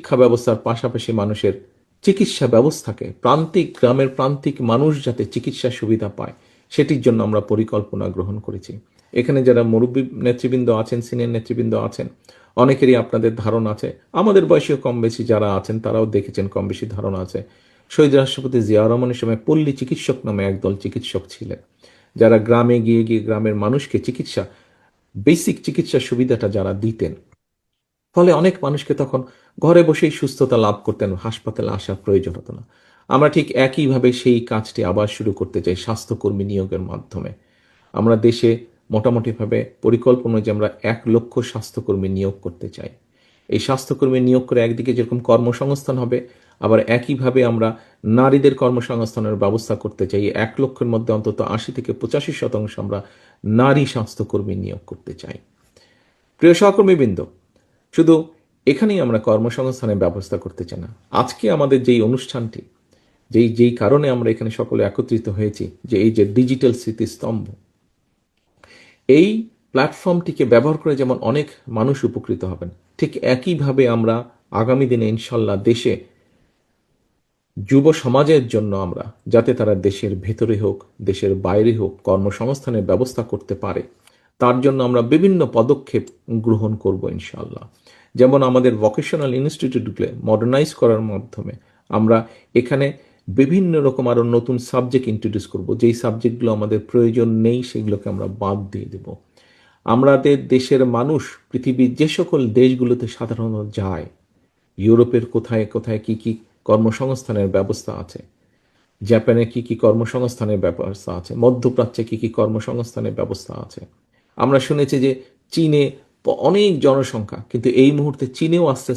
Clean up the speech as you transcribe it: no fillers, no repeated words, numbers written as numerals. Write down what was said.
শিক্ষা ব্যবস্থার পাশাপাশি মানুষের চিকিৎসা ব্যবস্থাকে গ্রামের প্রান্তিক মানুষ যাতে চিকিৎসা সুবিধা পায় সেটির জন্য আমরা পরিকল্পনা গ্রহণ করেছি। এখানে যারা মুরব্বী নেতৃবৃন্দ আছেন, সিনিয়র নেতৃবৃন্দ আছেন, অনেকেরই আপনাদের ধারণা আছে, আমাদের বয়সীয় কম বেশি যারা আছেন তারাও দেখেছেন, কম বেশি ধারণা আছে। শহীদ রাষ্ট্রপতি জিয়া রহমানের সময় পল্লী চিকিৎসক নামে একদল চিকিৎসক ছিলেন, যারা গ্রামে গিয়ে গিয়ে গ্রামের মানুষকে বেসিক চিকিৎসা সুবিধাটা যারা দিতেন। ফলে অনেক মানুষকে তখন ঘরে বসেই সুস্থতা লাভ করতেন, হাসপাতালে আসার প্রয়োজন হতো না। আমরা ঠিক একইভাবে সেই কাজটি আবার শুরু করতে চাই স্বাস্থ্যকর্মী নিয়োগের মাধ্যমে। আমরা দেশে মোটামুটিভাবে পরিকল্পনা যে আমরা 1,00,000 স্বাস্থ্যকর্মী নিয়োগ করতে চাই। এই স্বাস্থ্যকর্মী নিয়োগ করে একদিকে যেরকম কর্মসংস্থান হবে, আবার একইভাবে আমরা নারীদের কর্মসংস্থানের ব্যবস্থা করতে চাই। 1,00,000-এর মধ্যে অন্তত 80 থেকে 85% আমরা নারী স্বাস্থ্যকর্মী নিয়োগ করতে চাই। প্রিয় সহকর্মীবৃন্দ, শুধু এখানেই আমরা কর্মসংস্থানের ব্যবস্থা করতে চাই না। আজকে আমাদের যেই অনুষ্ঠানটি, যেই কারণে আমরা এখানে সকলে একত্রিত হয়েছি, যে এই যে ডিজিটাল স্মৃতিস্তম্ভ, এই প্ল্যাটফর্মটিকে ব্যবহার করে যেমন অনেক মানুষ উপকৃত হবেন, ঠিক একইভাবে আমরা আগামী দিনে ইনশাল্লাহ দেশে যুব সমাজের জন্য আমরা যাতে তারা দেশের ভেতরে হোক দেশের বাইরে হোক কর্মসংস্থানের ব্যবস্থা করতে পারে, তার জন্য আমরা বিভিন্ন পদক্ষেপ গ্রহণ করব ইনশাল্লাহ। যেমন আমাদের ভোকেশনাল ইনস্টিটিউটগুলো মডার্নাইজ করার মাধ্যমে আমরা এখানে বিভিন্ন রকম আরও নতুন সাবজেক্ট ইন্ট্রোডিউস করব। যেই সাবজেক্টগুলো আমাদের প্রয়োজন নেই সেগুলোকে আমরা বাদ দিয়ে দেব। আমাদের দেশের মানুষ পৃথিবীর যে সকল দেশগুলোতে সাধারণত যায়, ইউরোপের কোথায় কোথায় কি কি কর্মসংস্থানের ব্যবস্থা আছে, জাপানে কি কি কর্মসংস্থানের ব্যবস্থা আছে, মধ্যপ্রাচ্যে কি কি কর্মসংস্থানের ব্যবস্থা আছে। আমরা শুনেছি যে চীনে অনেক জনসংখ্যা, কিন্তু এই মুহূর্তে চীনেও আস্তে